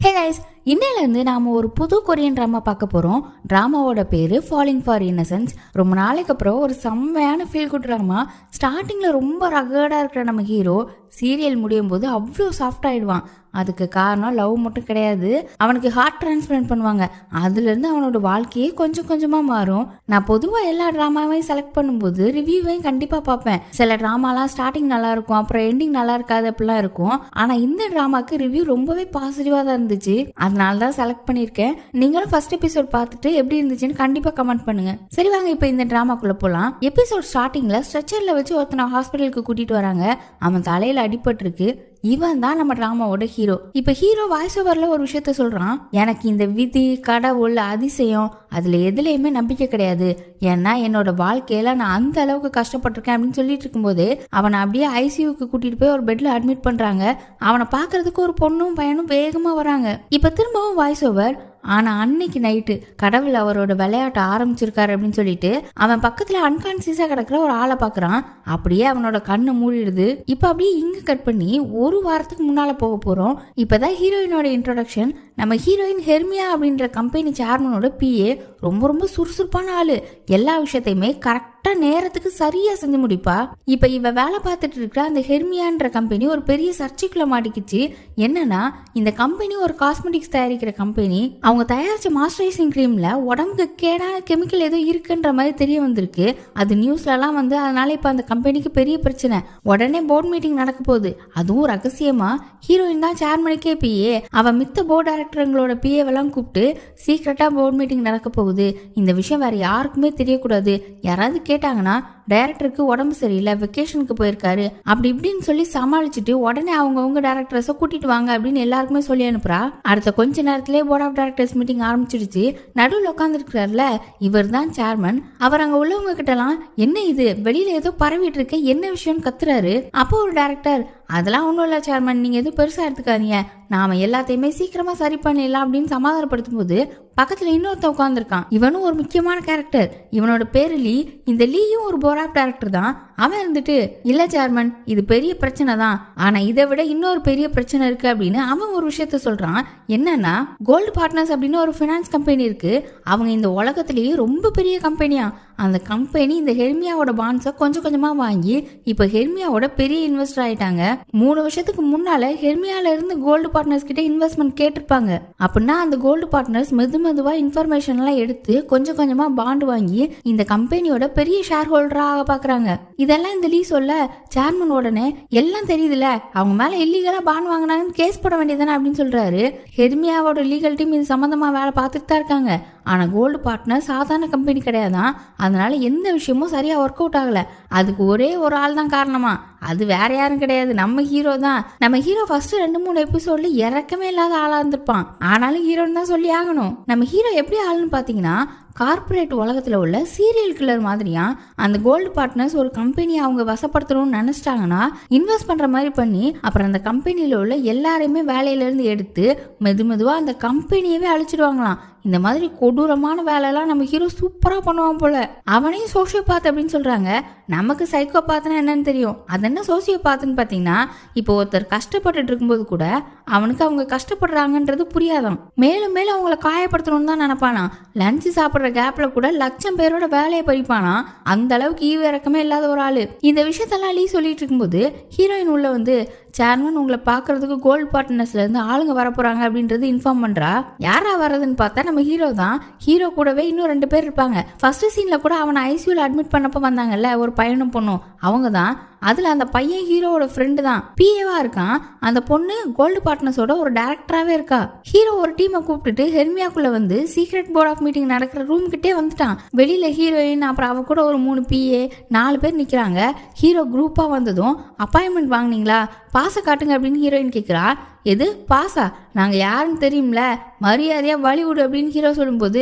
Hey guys, இன்னையிலேருந்து நாம் ஒரு புது கொரியன் ட்ராமா பார்க்க போகிறோம். ட்ராமாவோட பேர் ஃபாலிங் ஃபார் இன்னசென்ஸ். ரொம்ப நாளைக்கு அப்புறம் ஒரு செம்மையான ஃபீல் குட் ட்ராமா. ஸ்டார்டிங்கில் ரொம்ப ரகடாக இருக்கிற நம்ம ஹீரோ சீரியல் முடியும் போது அவ்வளோ சாஃப்ட் ஆகிடுவான். அதுக்கு காரணம் லவ் மட்டும் கிடையாது, அவனுக்கு ஹார்ட் டிரான்ஸ்பிளான்ட் பண்ணுவாங்க. அதுலேருந்து அவனோட வாழ்க்கையே கொஞ்சம் கொஞ்சமாக மாறும். நான் பொதுவாக எல்லா ட்ராமாவையும் செலக்ட் பண்ணும்போது ரிவ்யூவையும் கண்டிப்பாக பார்ப்பேன். சில ட்ராமாலாம் ஸ்டார்டிங் நல்லா இருக்கும், அப்புறம் எண்டிங் நல்லா இருக்காது, அப்படிலாம் இருக்கும். ஆனால் இந்த ட்ராமாக்கு ரிவ்யூ ரொம்பவே பாசிட்டிவாக தான் இருந்துச்சு. அதனால தான் செலக்ட் பண்ணியிருக்கேன். நீங்களும் ஃபர்ஸ்ட் எபிசோட் பார்த்துட்டு எப்படி இருந்துச்சுன்னு கண்டிப்பாக கமெண்ட் பண்ணுங்க. சரி வாங்க இப்போ இந்த ட்ராமாக்குள்ளே போகலாம். எபிசோட் ஸ்டார்டிங்கில் ஸ்ட்ரெச்சரில் வச்சு ஒருத்தனை ஹாஸ்பிட்டலுக்கு கூட்டிகிட்டு வராங்க. அவன் தலையில் அடிபட்டிருக்கு. இவன் தான் நம்ம ட்ராமாவோட ஹீரோ. இப்ப ஹீரோ வாய்ஸ் ஓவர்ல ஒரு விஷயத்த சொல்றான். எனக்கு இந்த விதி, கடவுள், அதிசயம் அதுல எதுலையுமே நம்பிக்கை கிடையாது. ஏன்னா என்னோட வாழ்க்கையில நான் அந்த அளவுக்கு கஷ்டப்பட்டிருக்கேன் அப்படின்னு சொல்லிட்டு இருக்கும்போது அவனை அப்படியே ஐசியூக்கு கூட்டிட்டு போய் ஒரு பெட்ல அட்மிட் பண்றாங்க. அவனை பாக்குறதுக்கு ஒரு பொண்ணும் பையனும் வேகமா வராங்க. இப்ப திரும்பவும் வாய்ஸ் ஓவர். ஆனா அன்னைக்கு நைட்டு கடவுள் அவரோட விளையாட்ட ஆரம்பிச்சிருக்காரு அப்படின்னு சொல்லிட்டு அவன் பக்கத்துல அன்கான்சியஸா கிடக்குற ஒரு ஆளை பாக்குறான். அப்படியே அவனோட கண்ணு மூடிடுது. இப்ப அப்படியே இங்க கட் பண்ணி ஒரு வாரத்துக்கு முன்னால போக போறோம். இப்பதான் ஹீரோயினோட இன்ட்ரோடக்ஷன். நம்ம ஹீரோயின் ஹெர்மியா அப்படின்ற கம்பெனி சேர்மனோட பிஏ. ரொம்ப ரொம்ப சுறுசுறுப்பான ஆளு. எல்லா விஷயத்தையுமே கரெக்டா நேரத்துக்கு சரியா செஞ்சு முடிப்பா. இப்ப இவ வேலை பார்த்துட்டு இருக்கிற அந்த ஹெர்மியான்ற கம்பெனி ஒரு பெரிய சர்ச்சைக்குள்ள மாட்டிக்கிச்சு. என்னன்னா இந்த கம்பெனி ஒரு காஸ்மெட்டிக்ஸ் தயாரிக்கிற கம்பெனி. அவங்க தயாரிச்ச மாய்ஸ்சரைசிங் கிரீம்ல உடம்புக்கு கேடான கெமிக்கல் ஏதோ இருக்குன்ற மாதிரி தெரிய வந்திருக்கு. அது நியூஸ்லலாம் வந்து அதனால இப்ப அந்த கம்பெனிக்கு பெரிய பிரச்சனை. உடனே போர்ட் மீட்டிங் நடக்க போகுது. அதுவும் ரகசியமா. ஹீரோயின் தான் சேர்மனுக்கே பிஏ. அவ மித்த போர்ட் டைரக்டருங்களோட பிஏவெல்லாம் கூப்பிட்டு சீக்கிரட்டா போர்ட் மீட்டிங் நடக்க போகுது. இந்த விஷயம் வேற யாருக்குமே தெரியக்கூடாது. யாராவது கேட்டாங்கன்னா டைரக்டருக்கு உடம்பு சரியில்லை, வெக்கேஷனுக்கு போயிருக்காரு அப்படி இப்படின்னு சொல்லி சமாளிச்சுட்டு உடனே அவங்க டைரக்டர்ஸை கூட்டிட்டு வாங்க அப்படின்னு எல்லாருக்குமே சொல்லி அனுப்புறா. அடுத்த கொஞ்ச நேரத்திலே போர்ட் ஆஃப் டைரக்டர்ஸ் மீட்டிங் ஆரம்பிச்சிடுச்சு. நடுவில் உட்காந்துருக்கிறார்ல இவர் தான் சேர்மன். அவர் அங்க உள்ளவங்க கிட்டலாம் என்ன இது வெளியில ஏதோ பரவிட்டு இருக்க, என்ன விஷயம்னு கத்துறாரு. அப்போ ஒரு டைரக்டர் அதெல்லாம் ஒன்றும் இல்லை சேர்மன், நீங்க எதுவும் பெருசா எடுத்துக்காதீங்க, நாம எல்லாத்தையுமே சீக்கிரமா சரி பண்ணிடலாம் அப்படின்னு சமாதானப்படுத்தும் போது பக்கத்துல இன்னொருத்த உட்காந்துருக்கான். இவனும் ஒரு முக்கியமான கேரக்டர். இவனோட பேரு லீ. இந்த லீயும் ஒரு போர்ட் ஆஃப் டைரக்டர் தான். அவன் இருந்துட்டு இல்ல சேர்மன் இது பெரிய பிரச்சனை தான், ஆனா இதை விட இன்னொரு பெரிய பிரச்சனை இருக்கு அப்படின்னு அவன் ஒரு விஷயத்த சொல்றான். என்னன்னா கோல்டு பார்ட்னர்ஸ் அப்படின்னு ஒரு ஃபினான்ஸ் கம்பெனி இருக்கு. அவங்க இந்த உலகத்திலேயே ரொம்ப பெரிய கம்பெனியா. அந்த கம்பெனி இந்த ஹெர்மியாவோட பாண்ட்ஸை கொஞ்சம் கொஞ்சமா வாங்கி இப்ப ஹெர்மியாவோட பெரிய இன்வெஸ்டர் ஆயிட்டாங்க. 3 வருஷத்துக்கு முன்னால ஹெர்மியால இருந்து கோல்டு பார்ட்னர்ஸ் கிட்ட இன்வெஸ்ட்மெண்ட் கேட்டிருப்பாங்க. அப்படின்னா அந்த கோல்டு பார்ட்னர்ஸ் மெதுவா இன்ஃபர்மேஷன் எல்லாம் எடுத்து கொஞ்சம் கொஞ்சமா பாண்ட் வாங்கி இந்த கம்பெனியோட பெரிய ஷேர் ஹோல்டரா ஆக பாக்குறாங்க. இதெல்லாம் இந்த லீ சொல்ல சேர்மன் உடனே எல்லாம் தெரியுதுல, அவங்க மேல இல்லீகலா பாண்ட் வாங்கினாங்கன்னு கேஸ் போட வேண்டியதானே அப்படின்னு சொல்றாரு. ஹெர்மியாவோட லீகல் டீம் இது சம்பந்தமா வேலை பார்த்துட்டு தான் இருக்காங்க. ஆனா கோல்டு பார்ட்னர் சாதாரண கம்பெனி கிடையாதான். அதனால எந்த விஷயமும் சரியா ஒர்க் அவுட் ஆகல. அதுக்கு ஒரே ஒரு ஆள் தான் காரணமா. அது வேற யாரும் கிடையாது, நம்ம ஹீரோ தான். நம்ம ஹீரோ ஃபர்ஸ்ட் 2-3 எபிசோட்ல இறக்கமே இல்லாத ஆளா இருந்திருப்பான். ஆனாலும் ஹீரோன்னு தான் சொல்லி ஆகணும். நம்ம ஹீரோ எப்படி ஆளுன்னு பாத்தீங்கன்னா கார்பரேட் உலகத்துல உள்ள சீரியல் கில்லர் மாதிரியா. அந்த கோல்டு பார்ட்னர்ஸ் ஒரு கம்பெனியை அவங்க வசப்படுத்தணும்னு நினைச்சிட்டாங்கன்னா இன்வெஸ்ட் பண்ற மாதிரி பண்ணி அப்புறம் அந்த கம்பெனியில உள்ள எல்லாரையுமே வேலையில இருந்து எடுத்து மெதுவா அந்த கம்பெனியவே அழிச்சிடுவாங்களாம். இந்த மாதிரி கொடூரமான வேலையெல்லாம் நம்ம ஹீரோ சூப்பரா பண்ணுவான் போல. அவனையும் சோசியோபாத் அப்படின்னு சொல்றாங்க. நமக்கு சைக்கோபாத்னா என்னன்னு தெரியும். அது என்ன சோசியோபாத்னு பாத்தீங்கன்னா இப்போ ஒருத்தர் கஷ்டப்பட்டுட்டு இருக்கும்போது கூட அவனுக்கு அவங்க கஷ்டப்படுறாங்கன்றது புரியாதான். மேலும் மேலும் அவங்கள காயப்படுத்தணும்னு தான் நினைப்பானா. லஞ்ச் சாப்பிடுற கேப்ல கூட 1,00,000 பேரோட வேலையை பறிப்பானா. அந்த அளவுக்கு ஈவு இறக்கமே இல்லாத ஒரு ஆளு. இந்த விஷயத்தெல்லாம் லீ சொல்லிட்டு இருக்கும்போது ஹீரோயின் உள்ள வந்து சேர்மன் உங்களை பாக்குறதுக்கு கோல்டு பார்ட்னர்ஸ்ல இருந்து ஆளுங்க வரப்போறாங்க அப்படின்றது இன்ஃபார்ம் பண்றா. யாரா வர்றதுன்னு பார்த்தா நம்ம ஹீரோ தான். ஹீரோ கூடவே இன்னும் 2 பேர் இருப்பாங்க. ஃபர்ஸ்ட் சீன்ல கூட அவனை ஐசியூல அட்மிட் பண்ணப்ப வந்தாங்கல்ல ஒரு பையனும் பொண்ணும், அவங்க தான். அதுல அந்த பையன் ஹீரோவோட ஃப்ரெண்டு தான், பிஏவா இருக்கான். அந்த பொண்ணு கோல்டு பார்ட்னர்ஸோட ஒரு டைரக்டராவே இருக்கா. ஹீரோ ஒரு டீமை கூப்பிட்டுட்டு ஹெர்மியாக்குள்ள வந்து சீக்ரெட் போர்ட் ஆஃப் மீட்டிங் நடக்கிற ரூம் கிட்டே வந்துட்டான். வெளியில ஹீரோயின் அப்புறம் அவ கூட ஒரு 3 பிஏ 4 பேர் நிக்கிறாங்க. ஹீரோ குரூப்பா வந்ததும் அப்பாயின்மெண்ட் வாங்கினீங்களா, பாச காட்டுங்க அப்படின்னு ஹீரோயின் கேட்கிறா. எது பாசா, நாங்க யாருன்னு தெரியும்ல, மரியாதையா வழி விடு அப்படின்னு ஹீரோ சொல்லும்போது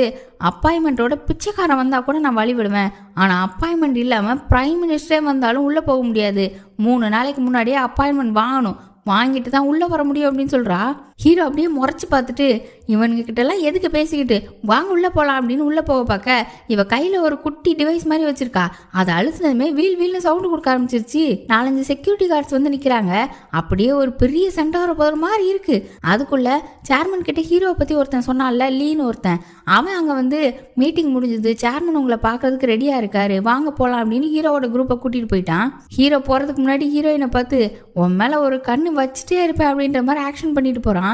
அப்பாயின்மெண்டோட பிச்சைக்காரன் வந்தா கூட நான் வழி விடுவேன், ஆனா அப்பாயின்மெண்ட் இல்லாம பிரைம் மினிஸ்டரே வந்தாலும் உள்ள போக முடியாது. 3 நாளைக்கு முன்னாடியே அப்பாயின்மெண்ட் வாங்கணும், வாங்கிட்டு தான் உள்ள வர முடியும் அப்படின்னு சொல்றா. ஹீரோ அப்படியே முறைச்சு பார்த்துட்டு இவனுங்க கிட்ட எல்லாம் எதுக்கு பேசிக்கிட்டு வாங்க உள்ள போலாம் அப்படின்னு உள்ள போக பார்க்க இவ கையில ஒரு குட்டி டிவைஸ் மாதிரி வச்சிருக்கா. அதை அழுத்தினதுமே வீல்னு சவுண்டு கொடுக்க ஆரம்பிச்சிருச்சு. 4-5 செக்யூரிட்டி கார்ட்ஸ் வந்து நிக்கிறாங்க. அப்படியே ஒரு பெரிய சண்டை வர போகிற மாதிரி இருக்கு. அதுக்குள்ள சேர்மன் கிட்ட ஹீரோவை பத்தி ஒருத்தன் சொன்னான்ல, லீன்னு ஒருத்தன், அவன் அங்க வந்து மீட்டிங் முடிஞ்சது, சேர்மன் உங்களை பாக்குறதுக்கு ரெடியா இருக்காரு, வாங்க போலாம் அப்படின்னு ஹீரோவோட குரூப்பை கூட்டிட்டு போயிட்டான். ஹீரோ போறதுக்கு முன்னாடி ஹீரோயினை பார்த்து உன் மேல ஒரு கண்ணு வச்சுட்டே இருப்பேன் அப்படின்ற மாதிரி ஆக்ஷன் பண்ணிட்டு போறான்.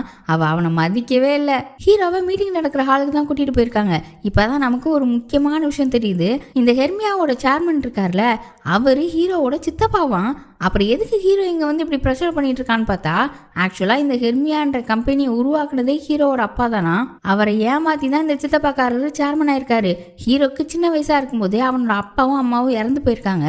அவனை மதிக்கவே இல்லை. ஹீரோவை மீட்டிங் நடக்கிற ஹாலுக்கு தான் கூட்டிட்டு போயிருக்காங்க. இப்பதான் நமக்கு ஒரு முக்கியமான விஷயம் தெரியுது. இந்த ஹெர்மியாவோட சேர்மன் இருக்கார்ல, அவரு ஹீரோவோட சித்தப்பாவான். அப்புறம் எதுக்கு ஹீரோ இங்க வந்து இப்படி ப்ரெஷர் பண்ணிட்டு இருக்கான்னு பார்த்தா, ஆக்சுவலா இந்த ஹெர்மியான்ற கம்பெனியை உருவாக்குனதே ஹீரோவோட அப்பா தானா. அவரை ஏமாத்தி தான் இந்த சித்தப்பாக்காரர் சேர்மன் ஆயிருக்காரு. ஹீரோக்கு சின்ன வயசா இருக்கும்போதே அவனோட அப்பாவும் அம்மாவும் இறந்து போயிருக்காங்க.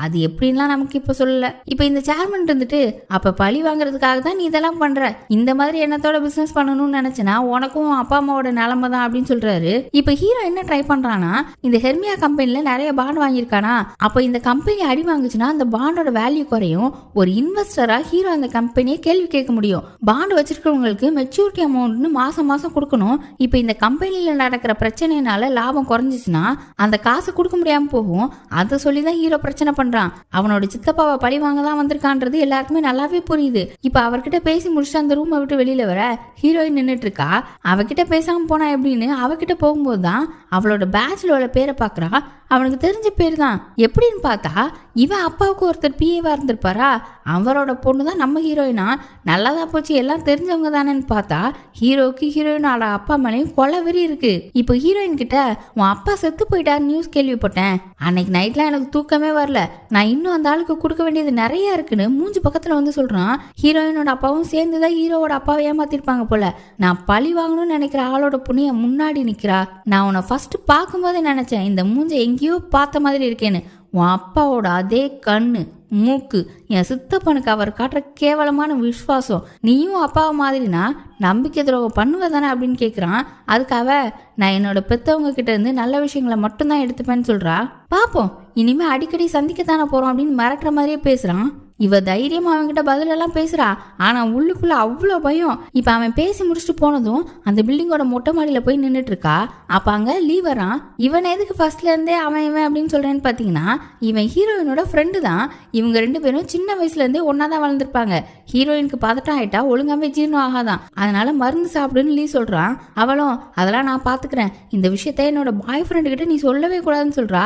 அது எப்படின்லாம் நமக்கு இப்ப சொல்லல. இப்ப இந்த சேர்மன் இருந்துட்டு அப்ப பழி வாங்குறதுக்காக தான் நீ இதெல்லாம் பண்ற, இந்த மாதிரி எண்ணத்தோட பிசினஸ் பண்ணணும்னு நினைச்சனா உனக்கும் அப்பா அம்மாவோட நிலைமை தான் அப்படின்னு சொல்றாரு. இப்ப ஹீரோ என்ன ட்ரை பண்றானா, இந்த ஹெர்மியா கம்பெனில நிறைய பாண்ட் வாங்கியிருக்கானா, அப்ப இந்த கம்பெனி அடி வாங்குச்சுன்னா அந்த பாண்டோட வேல்யூ குறையும். ஒரு இன்வெஸ்டரா ஹீரோ அந்த கம்பெனியை கேள்வி கேட்க முடியும். பாண்ட் வச்சிருக்கிறவங்களுக்கு மெச்சூரிட்டி அமௌண்ட்னு மாசம் மாசம் கொடுக்கணும். இப்ப இந்த கம்பெனில நடக்கிற பிரச்சனைனால லாபம் குறைஞ்சிச்சுன்னா அந்த காசை கொடுக்க முடியாம போகும். அதை சொல்லிதான் ஹீரோ பிரச்சனை பண்றான். அவனோட சித்தப்பாவை பழி வாங்க தான் வந்திருக்கான்றது எல்லாருக்குமே நல்லாவே புரியுது. இப்ப அவர்கிட்ட பேசி முடிச்சுட்டு அந்த ரூமை விட்டு வெளியில வர ஹீரோயின் நின்றுட்டு இருக்கா. அவகிட்ட பேசாம போனா எப்படின்னு அவகிட்ட போகும்போதுதான் அவளோட பேச்சுலோட பேரை பாக்குறா. அவனுக்கு தெரிஞ்ச பேர் தான். எப்படின்னு பார்த்தா இவன் அப்பாவுக்கு ஒருத்தர் பிஏவா இருந்திருப்பாரா, அவரோட பொண்ணு தான் நம்ம ஹீரோயினா. நல்லாதான் போச்சு, எல்லாம் தெரிஞ்சவங்க தானேன்னு பார்த்தா ஹீரோக்கு ஹீரோயினோட அப்பா மேலேயும் கொலை வெறி இருக்கு. இப்போ ஹீரோயின் கிட்ட உன் அப்பா செத்து போயிட்டாரு நியூஸ் கேள்விப்பட்டேன், அன்னைக்கு நைட்லாம் எனக்கு தூக்கமே வரல, நான் இன்னும் அந்த ஆளுக்கு கொடுக்க வேண்டியது நிறைய இருக்குன்னு மூஞ்சி பக்கத்துல வந்து சொல்றான். ஹீரோயினோட அப்பாவும் சேர்ந்துதான் ஹீரோவோட அப்பாவை ஏமாத்திருப்பாங்க போல. நான் பழி வாங்கணும்னு நினைக்கிற ஆளோட புண்ணிய முன்னாடி நிக்கிறா. நான் உன்னை ஃபர்ஸ்ட் பார்க்கும்போதே நினைச்சேன் இந்த மூஞ்சை எங்கேயோ பார்த்த மாதிரி இருக்கேன்னு. உன் அப்பாவோட அதே கண்ணு மூக்கு, என் சித்தப்பனுக்கு அவர் காட்டுற கேவலமான விசுவாசம், நீயும் அப்பாவை மாதிரினா நம்பிக்கை துரோகம் பண்ணுவதானே அப்படின்னு கேட்குறான். அதுக்காக நான் என்னோட பெத்தவங்க கிட்ட இருந்து நல்ல விஷயங்களை மட்டும்தான் எடுத்துப்பேன்னு சொல்றா. பாப்போம், இனிமே அடிக்கடி சந்திக்கத்தானே போறோம் அப்படின்னு மிரட்டுற மாதிரியே பேசுறான். இவ தைரியமா அவன்கிட்ட பதிலெல்லாம் பேசுறா. ஆனா உள்ளுக்குள்ள அவ்வளோ பயம். இப்ப அவன் பேசி முடிச்சுட்டு போனதும் அந்த பில்டிங்கோட மொட்டை மாடியில போய் நின்றுட்டு இருக்கா. அப்ப அங்க லீவ் வரான். இவன் எதுக்கு ஃபர்ஸ்ட்ல இருந்தே அவன் இவன் அப்படின்னு சொல்றேன்னு பாத்தீங்கன்னா, இவன் ஹீரோயினோட ஃப்ரெண்டு தான். இவங்க 2 பேரும் சின்ன வயசுல இருந்தே ஒன்னாதான் வளர்ந்துருப்பாங்க. ஹீரோயினுக்கு பதட்டம் ஆயிட்டா ஒழுங்காவே ஜீரணம் ஆகாதான், அதனால மருந்து சாப்பிடுன்னு லீ சொல்றான். அவளும் அதெல்லாம் நான் பாத்துக்கிறேன், இந்த விஷயத்த என்னோட பாய் ஃப்ரெண்டு கிட்ட நீ சொல்லவே கூடாதுன்னு சொல்றா.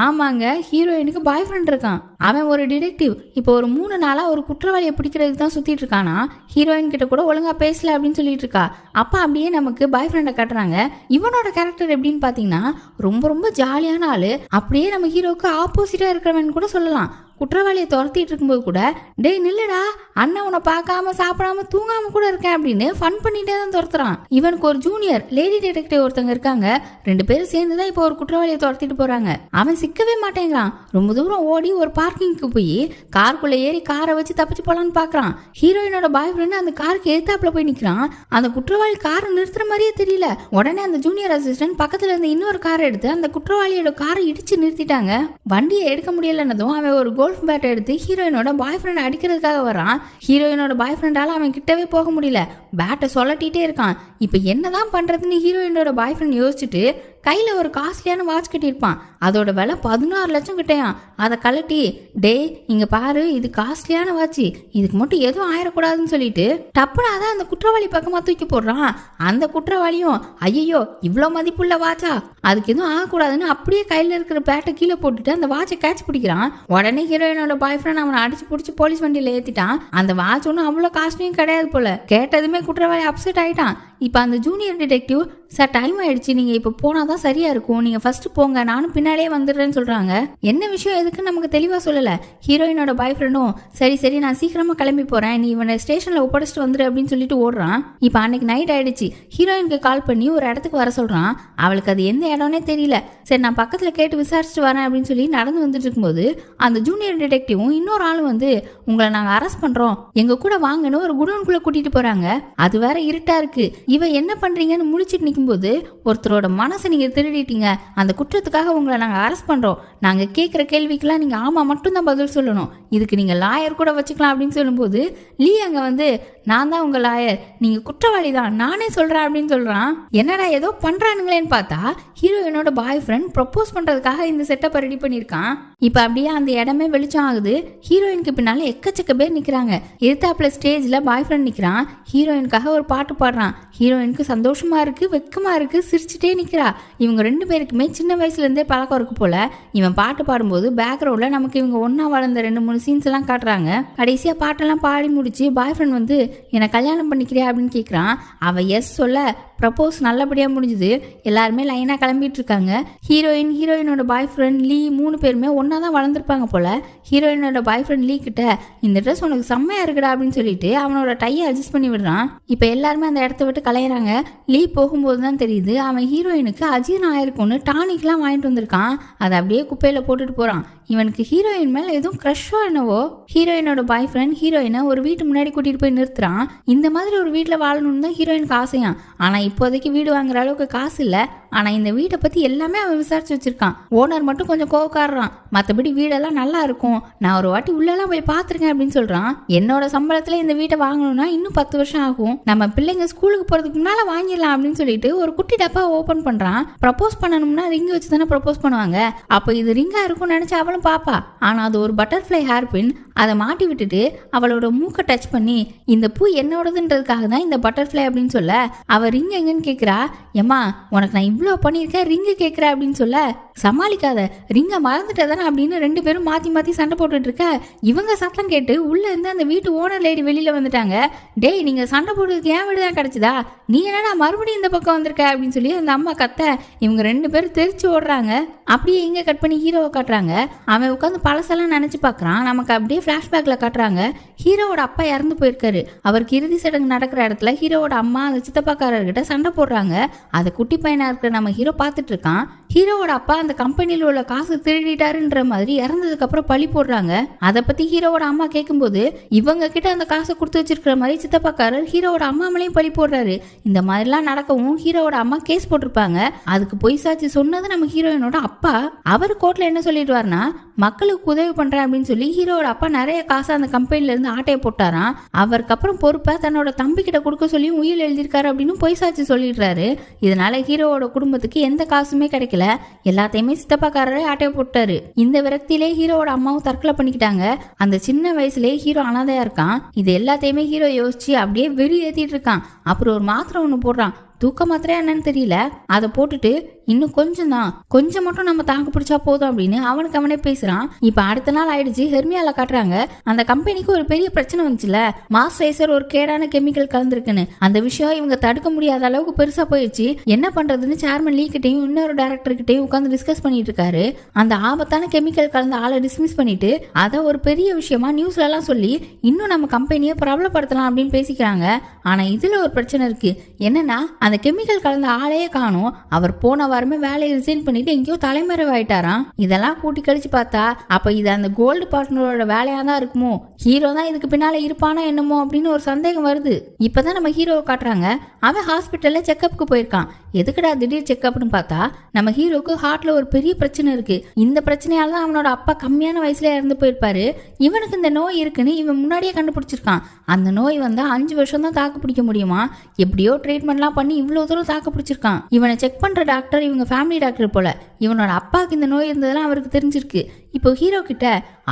ஆமாங்க, ஹீரோயினுக்கு பாய் ஃப்ரெண்ட் இருக்கான். அவன் ஒரு டிடெக்டிவ். இப்போ ஒரு 3 நாளா ஒரு குற்றவாளியை பிடிக்கிறதுக்கு தான் சுத்திட்டு இருக்கானா. ஹீரோயின் கிட்ட கூட ஒழுங்கா பேசல அப்படின்னு சொல்லிட்டு இருக்கா. அப்ப அப்படியே நமக்கு பாய் ஃப்ரெண்டை காட்டுறாங்க. இவனோட கேரக்டர் எப்படின்னு பாத்தீங்கன்னா ரொம்ப ரொம்ப ஜாலியான ஆளு. அப்படியே நம்ம ஹீரோக்கு ஆப்போசிட்டா இருக்கிறவன் கூட சொல்லலாம். குற்றவாளியை துரத்திட்டு இருக்கும்போது கூட டேய் நில்லுடா, அண்ணன் உன்னை பார்க்காம சாப்பிடாம தூங்காம கூட இருக்கேன் அப்படின்னு ஃபன் பண்ணிட்டே தான் துரத்துறான். இவனுக்கு ஒரு ஜூனியர் லேடி டிடெக்டிவ் ஒருத்தங்க இருக்காங்க. 2 பேரும் சேர்ந்துதான் இப்போ ஒரு குற்றவாளியை துரத்திட்டு போறாங்க. அவன் சிக்கவே மாட்டேங்கிறான். ரொம்ப தூரம் ஓடி ஒரு பார்க்கிங்க்கு போய் காருக்குள்ள ஏறி காரை வச்சு தப்பிச்சு போலான்னு பாக்குறான். ஹீரோயினோட பாய் ஃப்ரெண்ட் அந்த காருக்கு எதிர்த்தாப்புல போய் நிக்கிறான். அந்த குற்றவாளி காரை நிறுத்துற மாதிரியே தெரியல. உடனே அந்த ஜூனியர் அசிஸ்டன்ட் பக்கத்துல இருந்த இன்னொரு காரை எடுத்து அந்த குற்றவாளியோட காரை இடிச்சு நிறுத்திட்டாங்க. வண்டியை எடுக்க முடியலன்னதும் அவன் ஒரு கோல்ஃப் பேட் எடுத்து ஹீரோயினோட பாய் ஃப்ரெண்ட் அடிக்கிறதுக்காக வரான். ஹீரோயினோட பாய் ஃப்ரெண்டால அவன் கிட்டவே போக முடியல. பேட்டை சொல்லட்டிட்டே இருக்கான். இப்ப என்னதான் பண்றதுன்னு ஹீரோயினோட பாய் ஃப்ரெண்ட் யோசிச்சுட்டு கையில ஒரு காஸ்ட்லியான வாட்ச் கட்டியிருப்பான். அதோட விலை 16 லட்சம் கிட்டையான். அதை கலட்டி டே இங்க பாரு, இது காஸ்ட்லியான வாட்ச், இதுக்கு மட்டும் எதுவும் ஆயிடக்கூடாதுன்னு சொல்லிட்டு டப்புனா தான் அந்த குற்றவாளி பக்கமா தூக்கி போடுறான். அந்த குற்றவாளியும் ஐயோ இவ்வளோ மதிப்புள்ள வாட்சா, அதுக்கு எதுவும் ஆகக்கூடாதுன்னு அப்படியே கையில இருக்கிற பேட்டை கீழே போட்டுட்டு அந்த வாட்சை கேட்ச் பிடிக்கிறான். உடனே ஹீரோயினோட பாய் ஃப்ரெண்ட் அவனை அடிச்சு பிடிச்சி போலீஸ் வண்டியில ஏத்திட்டான். அந்த வாட்ச் ஒன்றும் அவ்வளோ காஸ்ட்லியும் கிடையாது போல. கேட்டதுமே குற்றவாளி அப்செட் ஆயிட்டான். இப்போ அந்த ஜூனியர் டிடெக்டிவ் சார் டைம் ஆயிடுச்சு, நீங்க இப்போ போனாதான் சரியா இருக்கும், நீங்க ஃபர்ஸ்ட் போங்க, நானும் பின்னாடியே வந்துடுறேன்னு சொல்றாங்க. என்ன விஷயம் எதுக்குன்னு நமக்கு தெளிவா சொல்லல. ஹீரோயினோட பாய் ஃப்ரெண்டும் சரி சரி நான் சீக்கிரமா கிளம்பி போறேன், நீ இவனை ஸ்டேஷன்ல ஒப்படைச்சிட்டு வந்துரு அப்படின்னு சொல்லிட்டு ஓடுறான். இப்போ அன்னைக்கு நைட் ஆயிடுச்சு. ஹீரோயினுக்கு கால் பண்ணி ஒரு இடத்துக்கு வர சொல்றான். அவளுக்கு அது எந்த இடம்னே தெரியல. சரி நான் பக்கத்துல கேட்டு விசாரிச்சுட்டு வரேன் அப்படின்னு சொல்லி நடந்து வந்துட்டு இருக்கும்போது அந்த ஜூனியர் டிடெக்டிவும் இன்னொரு ஆளும் வந்து உங்களை நாங்க அரெஸ்ட் பண்றோம், எங்க கூட வாங்கன்னு ஒரு குடோனுக்குள்ள கூட்டிட்டு போறாங்க. அது வேற இருட்டா இருக்கு. இவ என்ன பண்றீங்கன்னு முழிச்சிட்டு நிற்கும் கேட்கும்போது, ஒருத்தரோட மனசை நீங்க திருடிட்டீங்க, அந்த குற்றத்துக்காக உங்களை நாங்க அரெஸ்ட் பண்றோம், நாங்க கேட்குற கேள்விக்கெல்லாம் நீங்க ஆமா மட்டும் தான் பதில் சொல்லணும், இதுக்கு நீங்க லாயர் கூட வச்சுக்கலாம் அப்படின்னு சொல்லும்போது லீ அங்க வந்து, நான் தான் உங்க லாயர், நீங்க குற்றவாளி தான், நானே சொல்றேன் அப்படின்னு சொல்றான். என்னடா ஏதோ பண்றானுங்களேன்னு பார்த்தா ஹீரோயினோட பாய் ஃப்ரெண்ட் ப்ரப்போஸ் பண்றதுக்காக இந்த செட்டப்பை ரெடி பண்ணியிருக்கான். இப்ப அப்படியே அந்த இடமே வெளிச்சம் ஆகுது. ஹீரோயினுக்கு பின்னால எக்கச்சக்க பேர் நிக்கிறாங்க. எதிர்த்தாப்புல ஸ்டேஜ்ல பாய் ஃப்ரெண்ட் நிக்கிறான். ஹீரோயினுக்காக ஒரு பாட்டு பாடுறான். ஹீரோயினுக்கு சந்தோஷமா இருக்கு, வெக்கமா இருக்கு, சிரிச்சுட்டே நிக்கிறா. இவங்க 2 பேருக்குமே சின்ன வயசுல இருந்தே பழக்கம் இருக்கு போல. இவன் பாட்டு பாடும்போது பேக்ரவுண்ட்ல நமக்கு இவங்க ஒன்னா வளர்ந்த 2-3 சீன்ஸ் எல்லாம் காட்டுறாங்க. கடைசியா பாட்டெல்லாம் பாடி முடிச்சு பாய் ஃப்ரெண்ட் வந்து என்னை கல்யாணம் பண்ணிக்கிறியா அப்படின்னு கேட்குறான். அவ எஸ் சொல்ல ப்ரப்போஸ் நல்லபடியாக முடிஞ்சுது. எல்லாருமே லைனாக கிளம்பிட்டு இருக்காங்க. ஹீரோயினோட பாய் ஃப்ரெண்ட் லீ 3 பேருமே ஒன்றா தான் வளர்ந்துருப்பாங்க போல. ஹீரோயினோட பாய் ஃப்ரெண்ட் லீ கிட்ட இந்த ட்ரெஸ் உனக்கு செம்மையா இருக்குடா அப்படின்னு சொல்லிட்டு அவனோட டையை அட்ஜஸ்ட் பண்ணி விடுறான். இப்போ எல்லாருமே அந்த இடத்த விட்டு கலையிறாங்க. லீ போகும்போது தான் தெரியுது அவன் ஹீரோயினுக்கு அஜீரணம் ஆயிருக்கும்னு டானிக்லாம் வாங்கிட்டு வந்திருக்கான். அதை அப்படியே குப்பையில் போட்டுட்டு போகிறான். இவனுக்கு ஹீரோயின் மேல எதுவும் க்ரஷோ என்னவோ. ஹீரோயினோட பாய் ஃப்ரெண்ட் ஹீரோயினை ஒரு வீட்டு முன்னாடி கூட்டிட்டு போய் நிறுத்துறான். இந்த மாதிரி ஒரு வீட்டில் வாழணும்னு தான் ஹீரோயினுக்கு ஆசையான். ஆனா இப்போதைக்கு வீடு வாங்குற அளவுக்கு காசு இல்லை. ஆனா இந்த வீட்டை பத்தி எல்லாமே அவன் விசாரிச்சு வச்சிருக்கான். ஓனர் மட்டும் கொஞ்சம் கோவக்காரறான். மற்றபடி வீடெல்லாம் நல்லா இருக்கும், நான் ஒரு வாட்டி உள்ளெல்லாம் போய் பார்த்துருக்கேன் அப்படின்னு சொல்றான். என்னோட சம்பளத்துல இந்த வீட்டை வாங்கணும்னா இன்னும் 10 வருஷம் ஆகும், நம்ம பிள்ளைங்க ஸ்கூலுக்கு போறதுக்கு முன்னால வாங்கிடலாம் அப்படின்னு சொல்லிட்டு ஒரு குட்டி டப்பா ஓபன் பண்றான். ப்ரப்போஸ் பண்ணணும்னா ரிங் வச்சு தானே ப்ரப்போஸ் பண்ணுவாங்க. அப்போ இது ரிங்கா இருக்கும்னு நினைச்சு அவளும் பாப்பா. ஆனா அது ஒரு பட்டர்ஃப்ளை ஹேர் பின். அதை மாட்டி விட்டுட்டு அவளோட மூக்கை டச் பண்ணி இந்த பூ என்னோடதுன்றதுக்காக தான் இந்த பட்டர்ஃப்ளை அப்படின்னு சொல்ல அவ ரிங் எங்கன்னு கேட்குறா. ஏம்மா உனக்கு நான் இவ்வளோ பண்ணியிருக்கேன், ரிங்கு கேட்குற அப்படின்னு சொல்ல சமாளிக்காத, ரிங்கை மறந்துட்டதானே அப்படின்னு 2 பேரும் மாற்றி மாற்றி சண்டை போட்டுட்டு இருக்க. இவங்க சத்தம் கேட்டு உள்ள இருந்து அந்த வீட்டு ஓனர் லேடி வெளியில வந்துட்டாங்க. டேய் நீங்கள் சண்டை போடுறதுக்கு ஏன் வீடு தான் கிடச்சிதா, நீ என்னடா மறுபடியும் இந்த பக்கம் வந்திருக்க அப்படின்னு சொல்லி அந்த அம்மா கத்த. இவங்க 2 பேரும் தெரிச்சு ஓடுறாங்க. அப்படியே இங்கே கட் பண்ணி ஹீரோவை காட்டுறாங்க. அவன் உட்காந்து பழசெல்லாம் நினச்சி பார்க்குறான். நமக்கு அப்படியே ஃப்ளாஷ்பேக்கில் காட்டுறாங்க. ஹீரோவோட அப்பா இறந்து போயிருக்காரு. அவருக்கு இறுதி சடங்கு நடக்கிற இடத்துல ஹீரோவோட அம்மா அந்த சித்தப்பாக்காரர்கிட்ட சண்டை போடுறாங்க. அதை குட்டி பையனா இருக்கிற நம்ம ஹீரோ பார்த்துட்டு இருக்கான். ஹீரோவோட அப்பா அந்த கம்பெனியில் உள்ள காசு திருடிட்டாருன்ற மாதிரி இறந்ததுக்கு அப்புறம் பழி போடுறாங்க. அதை பத்தி ஹீரோவோட அம்மா கேட்கும்போது இவங்க கிட்ட அந்த காசை கொடுத்து வச்சிருக்கிற மாதிரி சித்தப்பாக்காரர் ஹீரோவோட அம்மா மேலேயும் பழி போடுறாரு. இந்த மாதிரிலாம் நடக்கவும் ஹீரோவோட அம்மா கேஸ் போட்டிருப்பாங்க. அதுக்கு பொய் சாட்சி சொன்னது நம்ம ஹீரோயினோட அப்பா. அவர் கோர்ட்ல என்ன சொல்லிடுவார்னா, மக்களுக்கு உதவி பண்றேன் அப்படின்னு சொல்லி ஹீரோவோட அப்பா நிறைய காசு அந்த கம்பெனில இருந்து ஆட்டையை போட்டாராம். அவருக்கு அப்புறம் பொறுப்பை தன்னோட தம்பி கிட்ட கொடுக்க சொல்லி உயில் எழுதியிருக்காரு அப்படின்னு பொய் சாட்சி சொல்லிடுறாரு. இதனால ஹீரோவோட குடும்பத்துக்கு எந்த காசுமே கிடைக்கல. எல்லாத்தையுமே சித்தப்பாக்காரரே ஆட்டையை போட்டாரு. இந்த விரக்தியிலே ஹீரோவோட அம்மாவும் தற்கொலை பண்ணிக்கிட்டாங்க. அந்த சின்ன வயசுலேயே ஹீரோ அனாதையா இருக்கான். இது எல்லாத்தையுமே ஹீரோ யோசிச்சு அப்படியே வெறி ஏத்திட்டு இருக்கான். அப்புறம் ஒரு மாத்திரை ஒன்று போடுறான். தூக்க மாத்திரையா என்னன்னு தெரியல. அதை போட்டுட்டு இன்னும் கொஞ்சம் மட்டும் நம்ம தாக்கு பிடிச்சா போதும் அப்படின்னு அவனுக்கு அவனே பேசுறான். இப்ப அடுத்த நாள் ஆயிடுச்சு. ஹெர்மியால காட்டுறாங்க. அந்த கம்பெனிக்கு ஒரு பெரிய பிரச்சனை வந்துச்சுல, மாஸ்டரைசர் ஒரு கேடான கெமிக்கல் கலந்துருக்குன்னு. அந்த விஷயம் இவங்க தடுக்க முடியாத அளவுக்கு பெருசா போயிடுச்சு. என்ன பண்றதுன்னு சேர்மன் லீ கிட்டையும் இன்னொரு டைரக்டர் கிட்டையும் உட்காந்து டிஸ்கஸ் பண்ணிட்டு இருக்காரு. அந்த ஆபத்தான கெமிக்கல் கலந்த ஆளை டிஸ்மிஸ் பண்ணிட்டு அதை ஒரு பெரிய விஷயமா நியூஸ்ல எல்லாம் சொல்லி இன்னும் நம்ம கம்பெனியை பிரபலப்படுத்தலாம் அப்படின்னு பேசிக்கிறாங்க. ஆனா இதுல ஒரு பிரச்சனை இருக்கு. என்னன்னா அந்த கெமிக்கல் கலந்த ஆளையே காணும். அவர் போன வாரமே வேலையை ரிசைன் பண்ணிட்டு எங்கேயோ தலைமறைவாயிட்டாராம். இதெல்லாம் கூட்டி கழிச்சு பார்த்தா அப்ப இது அந்த கோல்டு பார்ட்னரோட வேலையா தான் இருக்குமோ, ஹீரோ தான் இதுக்கு பின்னால இருப்பானா என்னமோ அப்படின்னு ஒரு சந்தேகம் வருது. இப்பதான் நம்ம ஹீரோவை காட்டுறாங்க. அவன் ஹாஸ்பிட்டல்ல செக்அப்க்கு போயிருக்கான். எதுக்குடா திடீர் செக்அப்னு பார்த்தா நம்ம ஹீரோக்கு ஹார்ட்ல ஒரு பெரிய பிரச்சனை இருக்கு. இந்த பிரச்சனையால தான் அவனோட அப்பா கம்மியான வயசுல இறந்து போயிருப்பாரு. இவனுக்கு இந்த நோய் இருக்குன்னு இவன் முன்னாடியே கண்டுபிடிச்சிருக்கான். அந்த நோய் வந்தா 5 வருஷம் தான் தாக்கு பிடிக்க முடியுமா. எப்படியோ ட்ரீட்மெண்ட்லாம் பண்ணி இவ்வளவு தூரம் தாக்கு பிடிச்சிருக்கான். இவனை செக் பண்ற டாக்டர் இவங்க ஃபேமிலி டாக்டர் போல. இவனோட அப்பாவுக்கு இந்த நோய் இருந்ததெல்லாம் அவருக்கு தெரிஞ்சிருக்கு. இப்போ ஹீரோ கிட்ட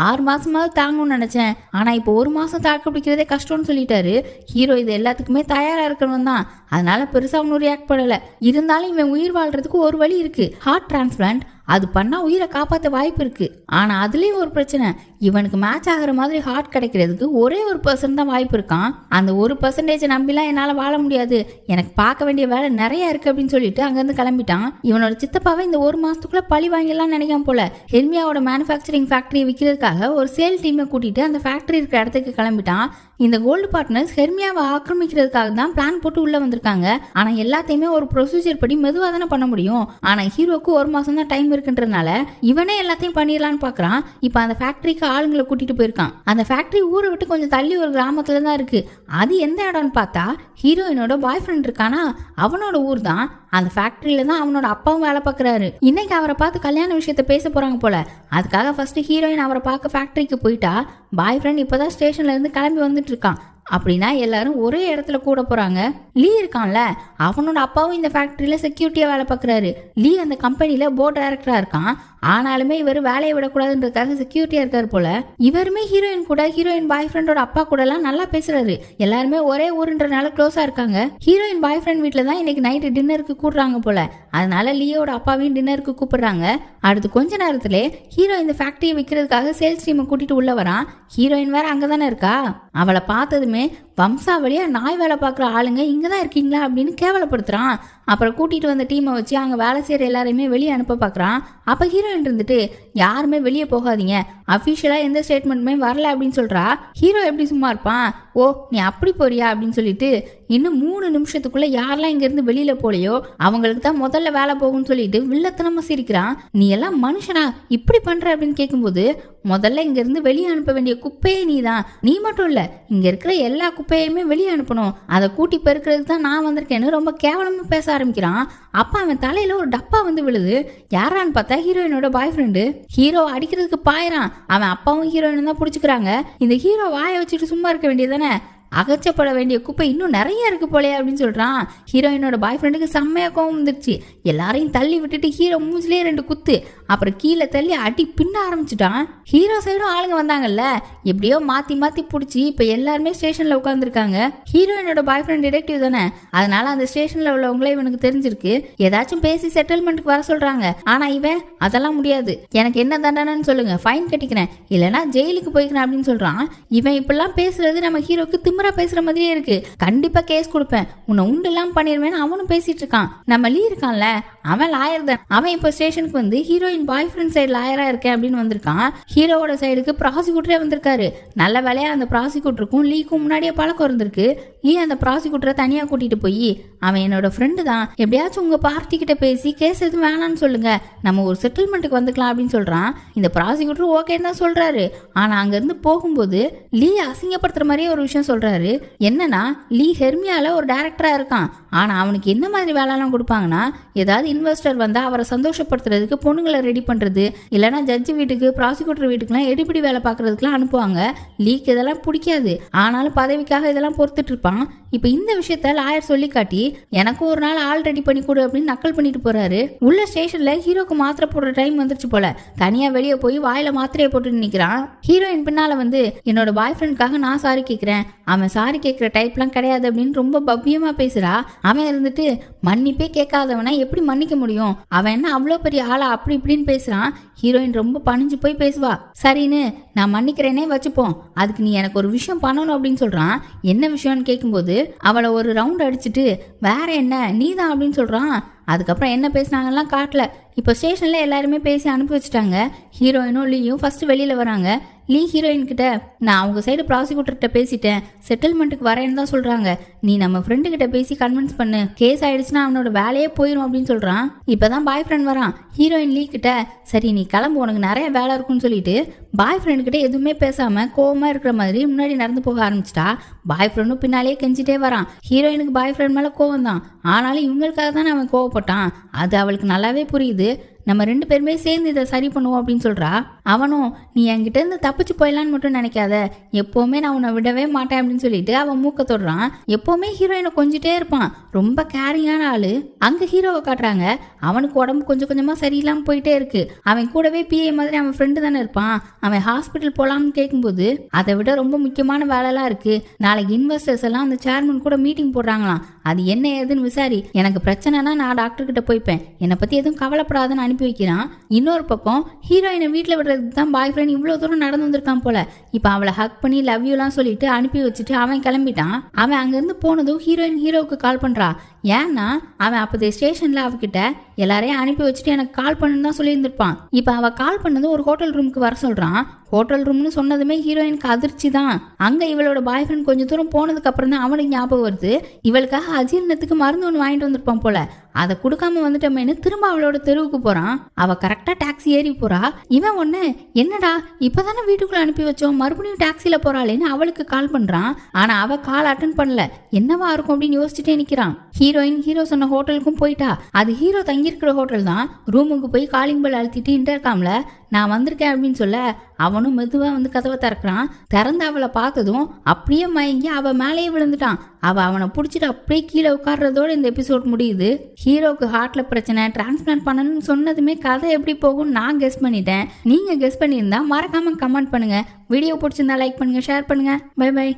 6 மாசமாவது தாங்கணும்னு நினைச்சேன், ஆனா இப்போ 1 மாசம் தாக்கு பிடிக்கிறதே கஷ்டம்னு சொல்லிட்டாரு. ஹீரோ இது எல்லாத்துக்குமே தயாரா இருக்கணும் தான். அதனால பெருசா ஒன்னும் ரியாக்ட் பண்ணல. இருந்தாலும் இவன் உயிர் வாழ்றதுக்கு ஒரு வழி இருக்கு, ஹார்ட் டிரான்ஸ்பிளான்ட். அது பண்ணா உயிரை காப்பாற்ற வாய்ப்பு இருக்கு. ஆனா அதுலயும் ஒரு பிரச்சனை, இவனுக்கு மேட்ச் ஆகிற மாதிரி ஹார்ட் கிடைக்கிறதுக்கு ஒரே 1% தான் வாய்ப்பு இருக்கான். அந்த 1% நம்பிலாம் என்னால வாழ முடியாது, எனக்கு பார்க்க வேண்டிய வேலை நிறைய இருக்கு அப்படின்னு சொல்லிட்டு அங்கிருந்து கிளம்பிட்டான். இவனோட சித்தப்பாவை இந்த 1 மாசத்துக்குள்ள பழி வாங்கிடலாம் நினைக்காம போல ஹெர்மியாவோட மேனுஃபேக்சரிங் ஃபேக்டரியை விற்கிறதுக்காக ஒரு சேல் டீமை கூட்டிட்டு அந்த ஃபேக்டரி இருக்கிற இடத்துக்கு கிளம்பிட்டான். இந்த கோல்டு பார்ட்னர்ஸ் ஹெர்மியாவை ஆக்கிரமிக்கிறதுக்காக தான் பிளான் போட்டு உள்ள வந்திருக்காங்க. ஆனா எல்லாத்தையுமே ஒரு ப்ரொசீஜர் படி மெதுவா தானே பண்ண முடியும். ஆனா ஹீரோக்கு 1 மாசம் தான் டைம் இருக்குன்றதுனால இவனே எல்லாத்தையும் பண்ணிடலான்னு பாக்குறான். இப்ப அந்த ஃபேக்டரிக்கு ஆளுங்களை கூட்டிட்டு போயிருக்கான். அந்த ஃபேக்டரி ஊரை விட்டு கொஞ்சம் தள்ளி ஒரு கிராமத்துல தான் இருக்கு. அது எந்த இடம்னு பார்த்தா ஹீரோயினோட பாய் ஃப்ரெண்ட் இருக்கானா அவனோட ஊர் தான். அந்த ஃபேக்டரியில தான் அவனோட அப்பாவும் வேலை பார்க்குறாரு. இன்னைக்கு அவரை பார்த்து கல்யாண விஷயத்த பேச போறாங்க போல. அதுக்காக ஃபர்ஸ்ட் ஹீரோயின் அவரை பார்க்க ஃபேக்டரிக்கு போயிட்டா. பாய் ஃப்ரெண்ட் இப்போதான் ஸ்டேஷன்ல இருந்து கிளம்பி வந்துட்டு இருக்கான். அப்படின்னா எல்லாரும் ஒரே இடத்துல கூட போறாங்க. லீ இருக்கான்ல, அவனோட அப்பாவும் இந்த ஃபேக்டரியில செக்யூரிட்டியா வேலை பார்க்குறாரு. லீ அந்த கம்பெனில போர்ட் டைரக்டரா இருக்கான். ஆனாலுமே இவர் வேலையை விடக்கூடாதுன்றதுக்காக செக்யூரிட்டியா இருக்காரு போல. இவருமே ஹீரோயின் கூட ஹீரோயின் பாய் ஃப்ரெண்டோட அப்பா கூட எல்லாம் நல்லா பேசுறாரு. எல்லாருமே ஒரே ஊருன்றனால க்ளோஸா இருக்காங்க. ஹீரோயின் பாய் ஃப்ரெண்ட் வீட்டுல தான் இன்னைக்கு நைட்டு டின்னருக்கு கூடுறாங்க போல. அதனால லியோட அப்பாவையும் டின்னருக்கு கூப்பிடுறாங்க. அடுத்து கொஞ்ச நேரத்துல ஹீரோ இந்த ஃபேக்டரியை விற்கிறதுக்காக சேல்ஸ் டீமை கூட்டிட்டு உள்ள வரான். ஹீரோயின் வேற அங்கதானே இருக்கா. அவளை பார்த்ததுமே வம்சாவளியா நாய் வேலை பார்க்குற ஆளுங்க இங்கதான் இருக்கீங்களா அப்படின்னு கேவலப்படுத்துறான். அப்புறம் கூட்டிட்டு வந்த டீமை வச்சு அங்க வேலை செய்யற எல்லாரையுமே வெளியே அனுப்ப பாக்குறான். அப்ப ஹீரோயின் இருந்துட்டு யாருமே வெளியே போகாதீங்க, அபிஷியலா எந்த ஸ்டேட்மெண்ட்டுமே வரல அப்படின்னு சொல்றா. ஹீரோ எப்படி சும்மா இருப்பான்? ஓ நீ அப்படி போறியா அப்படின்னு சொல்லிட்டு இன்னும் 3 நிமிஷத்துக்குள்ள யாரெல்லாம் இங்க இருந்து வெளியில போலையோ அவங்களுக்கு தான் முதல்ல வேலை போகும்னு சொல்லிட்டு வில்லத்தனமா சிரிக்கிறான். நீ எல்லாம் மனுஷனா இப்படி பண்ற அப்படின்னு கேட்கும்போது முதல்ல இங்க இருந்து வெளியே அனுப்ப வேண்டிய குப்பையே நீ தான். நீ மட்டும் இல்ல, இங்க இருக்கிற எல்லா குப்பையுமே வெளியே அனுப்பணும். அதை கூட்டி பெருக்கிறதுக்கு தான் நான் வந்திருக்கேன்னு ரொம்ப கேவலமா பேச ஆரம்பிக்கிறான். அப்ப அவன் தலையில ஒரு டப்பா வந்து விழுது. யாரான்னு பார்த்தா ஹீரோயினோட பாய் ஃப்ரெண்டு. ஹீரோ அடிக்கிறதுக்கு பாயிறான். அவன் அப்பாவும் ஹீரோயினும் தான் பிடிச்சிக்கிறாங்க. இந்த ஹீரோ வாயை வச்சுட்டு சும்மா இருக்க வேண்டியதானே, அகச்சப்பட வேண்டிய குப்பை இன்னும் நிறைய இருக்கு போலையே அப்படின்னு சொல்றான். ஹீரோயினோட பாய் ஃப்ரெண்டுக்கு செம்மையா கோவம் வந்துருச்சு. எல்லாரையும் தள்ளி விட்டுட்டு ஹீரோ மூஞ்சிலே 2 குத்து, அப்புறம் கீழே தள்ளி அடி பின்ன ஆரம்பிச்சுட்டான். ஹீரோ சைடும் ஆளுங்க வந்தாங்கல்ல, எப்படியோ மாத்தி மாத்தி பிடிச்சி இப்ப எல்லாருமே ஸ்டேஷன்ல உட்காந்துருக்காங்க. ஹீரோயினோட பாய் ஃப்ரெண்ட் டிடெக்டிவ் தானே, அதனால அந்த ஸ்டேஷன்ல உள்ளவங்களே இவனுக்கு தெரிஞ்சிருக்கு. ஏதாச்சும் பேசி செட்டில்மெண்ட்டுக்கு வர சொல்றாங்க. ஆனா இவன் அதெல்லாம் முடியாது, எனக்கு என்ன தண்டனைன்னு சொல்லுங்க, ஃபைன் கட்டிக்கிறேன், இல்லைன்னா ஜெயிலுக்கு போய்க்கிறேன் அப்படின்னு சொல்றான். இவன் இப்பெல்லாம் பேசுறது நம்ம ஹீரோக்கு திமிர பேசுற மாதிரியே இருக்கு. கண்டிப்பா கேஸ் கொடுப்பேன், உன்னை உண்டு எல்லாம் பண்ணிருவேன்னு அவனும் பேசிட்டு இருக்கான். நம்ம லீ இருக்கான்ல, அவன் லாயர் தான். அவன் இப்போ ஸ்டேஷனுக்கு வந்து ஹீரோயின் பாய் ஃப்ரெண்ட் சைடு லாயரா இருக்கேன் அப்படின்னு வந்திருக்கான். ஹீரோவோட சைடுக்கு ப்ராசிக்யூட்டரே வந்திருக்காரு. நல்ல வேலையா அந்த ப்ராசிக்யூட்டருக்கும் லீக்கும் முன்னாடியே பழக்கம் இருந்திருக்கு. லீ அந்த ப்ராசிக்யூட்டரை தனியா கூட்டிட்டு போய் அவன் என்னோட ஃப்ரெண்டு தான், எப்படியாச்சும் உங்க பார்ட்டி கிட்ட பேசி கேஸ் எதுவும் வேணான்னு சொல்லுங்க, நம்ம ஒரு செட்டில்மெண்ட்டுக்கு வந்துக்கலாம் அப்படின்னு சொல்றான். இந்த ப்ராசிக்யூட்டர் ஓகேன்னு தான் சொல்றாரு. ஆனா அங்க இருந்து போகும்போது லீ அசிங்கப்படுத்துற மாதிரியே ஒரு விஷயம் சொல்றாரு. என்னன்னா லீ ஹெர்மியால ஒரு டைரக்டரா இருக்கான். ஆனா அவனுக்கு என்ன மாதிரி வேலைலாம் கொடுப்பாங்கன்னா, ஏதாவது இன்வெஸ்டர் வந்தா அவரை சந்தோஷப்படுத்துறதுக்கு பொண்ணுங்களை ரெடி பண்றது, இல்லைன்னா ஜட்ஜி வீட்டுக்கு ப்ராசிக்யூட்டர் வீட்டுக்குலாம் எடுபடி வேலை பார்க்கறதுக்குலாம் அனுப்புவாங்க. லீக்கு இதெல்லாம் பிடிக்காது. ஆனாலும் பதவிக்காக இதெல்லாம் பொறுத்துட்டு இருப்பான். இப்ப இந்த விஷயத்த லாயர் சொல்லி காட்டி எனக்கும் ஒரு நாள் ஆள் ரெடி பண்ணி கொடு அப்படின்னு நக்கல் பண்ணிட்டு போறாரு. உள்ள ஸ்டேஷன்ல ஹீரோக்கு மாத்திரை போடுற டைம் வந்துருச்சு போல. தனியா வெளியே போய் வாயில மாத்திரையை போட்டு நிக்கிறான். ஹீரோயின் பின்னால வந்து என்னோட பாய் ஃப்ரெண்டுக்காக நான் சாரி கேட்கிறேன், அவன் சாரி கேட்கிற டைப்லாம் கிடையாது அப்படின்னு ரொம்ப பவ்யமா பேசுறா. அவன் இருந்துட்டு மன்னிப்பே கேட்காதவனா எப்படி மன்னிக்க முடியும், அவன் என்ன அவ்வளோ பெரிய ஆளா அப்படி இப்படின்னு பேசுறான். ஹீரோயின் ரொம்ப பணிஞ்சு போய் பேசுவா. சரின்னு நான் மன்னிக்கிறேனே வச்சுப்போம், அதுக்கு நீ எனக்கு ஒரு விஷயம் பண்ணணும் அப்படின்னு சொல்றான். என்ன விஷயம்னு கேட்கும்போது அவளை ஒரு ரவுண்ட் அடிச்சுட்டு வேற என்ன நீதான் அப்படின்னு சொல்றான். அதுக்கப்புறம் என்ன பேசினாங்கலாம் காட்டல. இப்போ ஸ்டேஷன்ல எல்லாருமே பேசி அனுப்பி வச்சுட்டாங்க. ஹீரோயினும் லீயும் ஃபர்ஸ்ட் வெளியில வராங்க. லீ ஹீரோயின் கிட்ட நான் அவங்க சைடு ப்ராசிக்யூட்டர்கிட்ட பேசிட்டேன், செட்டில்மெண்ட்டுக்கு வரேன்னு தான் சொல்றாங்க, நீ நம்ம ஃப்ரெண்டு கிட்ட பேசி கன்வின்ஸ் பண்ணு, கேஸ் ஆயிடுச்சுன்னா அவனோட வேலையே போயிடும் அப்படின்னு சொல்றான். இப்பதான் பாய் ஃப்ரெண்ட் வரான். ஹீரோயின் லீ கிட்ட சரி நீ கிளம்பு, உனக்கு நிறைய வேலை இருக்குன்னு சொல்லிட்டு பாய் ஃப்ரெண்டு கிட்ட எதுவுமே பேசாம கோவமா இருக்கிற மாதிரி முன்னாடி நடந்து போக ஆரம்பிச்சிட்டா. பாய் ஃப்ரெண்டும் பின்னாலேயே கெஞ்சிட்டே வரான். ஹீரோயினுக்கு பாய் ஃப்ரெண்ட் மேல கோவம் தான், ஆனாலும் இவங்களுக்காக தானே அவன் கோவப்பட்டான். அது அவளுக்கு நல்லாவே புரியுது. நம்ம 2 பேருமே சேர்ந்து இதை சரி பண்ணுவோம் அப்படின்னு சொல்றா. அவனும் நீ என்கிட்ட இருந்து தப்பிச்சு போயிடலான்னு மட்டும் நினைக்காத, எப்பவுமே நான் உன்னை விடவே மாட்டேன் அப்படின்னு சொல்லிட்டு அவன் மூக்க தொடுறான். எப்பவுமே ஹீரோயினை கொஞ்சிட்டே இருப்பான், ரொம்ப கேரிங்கான ஆளு. அங்க ஹீரோவை காட்டுறாங்க. அவனுக்கு உடம்பு கொஞ்சம் கொஞ்சமா சரியில்லாம போயிட்டே இருக்கு. அவன் கூடவே பிஏ மாதிரி அவன் ஃப்ரெண்டு தானே இருப்பான். அவன் ஹாஸ்பிட்டல் போலாம்னு கேட்கும்போது அதை விட ரொம்ப முக்கியமான வேலைலாம் இருக்கு, நாளைக்கு இன்வெஸ்டர்ஸ் எல்லாம் அந்த சேர்மன் கூட மீட்டிங் போடுறாங்களாம், அது என்ன ஏதுன்னு விசாரி, எனக்கு பிரச்சனைனா நான் டாக்டர் கிட்ட போய்ப்பேன், என்னை பத்தி எதுவும் கவலைப்படாதுன்னு அனுப்பி வைக்கிறான். இன்னொரு பக்கம் ஹீரோயினை வீட்டுல விடுறதுக்கு தான் பாய் ஃப்ரெண்ட் இவ்வளவு தூரம் நடந்து வந்திருக்கான் போல. இப்ப அவளை ஹக் பண்ணி லவ் யூலாம் சொல்லிட்டு அனுப்பி வச்சுட்டு அவன் கிளம்பிட்டான். அவன் அங்க இருந்து போனதும் ஹீரோயின் ஹீரோவுக்கு கால் பண்றா. ஏன்னா அவன் அப்போதைய ஸ்டேஷன்ல அவகிட்ட எல்லாரையும் அனுப்பி வச்சுட்டு எனக்கு கால் பண்ணுன்னு தான் சொல்லியிருந்திருப்பான். இப்ப அவ கால் பண்ணதும் ஒரு ஹோட்டல் ரூமுக்கு வர சொல்றான். ஹோட்டல் ரூம்னு சொன்னதுமே ஹீரோயினுக்கு அதிர்ச்சி தான். அங்க இவளோட பாய் ஃப்ரெண்ட் கொஞ்சம் தூரம் போனதுக்கு அப்புறம் தான் அவனுக்கு ஞாபகம் வருது, இவளுக்காக அஜீரணத்துக்கு மருந்து ஒன்று வாங்கிட்டு வந்திருப்பான் போல. அதை கொடுக்காம வந்துட்டோமேனு திரும்ப அவளோட தெருவுக்கு போறான். அவ கரெக்டா டாக்ஸி ஏறி போறா. இவன் ஒண்ணு என்னடா இப்பதானே வீட்டுக்குள்ள அனுப்பி வச்சோம், மறுபடியும் டாக்ஸில போறாளேன்னு அவளுக்கு கால் பண்றான். ஆனா அவ கால் அட்டன் பண்ணல. என்னவா இருக்கும் அப்படின்னு யோசிச்சுட்டே நிக்கிறான். ஹீரோ சொன்ன ஹோட்டலுக்கும் போயிட்டா. அது ஹீரோ தங்கியிருக்கிற ஹோட்டல் தான். ரூமுக்கு போய் காலிங் பெல் அழுத்திட்டு இன்டர்காம்ல நான் வந்திருக்கேன் அப்படின்னு சொல்ல அவனும் மெதுவா வந்து கதவை திறக்கிறான். திறந்து அவளை பார்த்ததும் அப்படியே மயங்கி அவ மேலேயே விழுந்துட்டான். அவனை பிடிச்சிட்டு அப்படியே கீழே உட்கார்றதோட இந்த எபிசோட் முடியுது. ஹீரோக்கு ஹார்ட்ல பிரச்சனை, டிரான்ஸ்பிளான்ட் பண்ணணும்னு சொன்னதுமே கதை எப்படி போகும் நான் கெஸ் பண்ணிட்டேன். நீங்க கெஸ் பண்ணியிருந்தா மறக்காம கமெண்ட் பண்ணுங்க. வீடியோ பிடிச்சிருந்தா லைக் பண்ணுங்க, ஷேர் பண்ணுங்க. Bye by.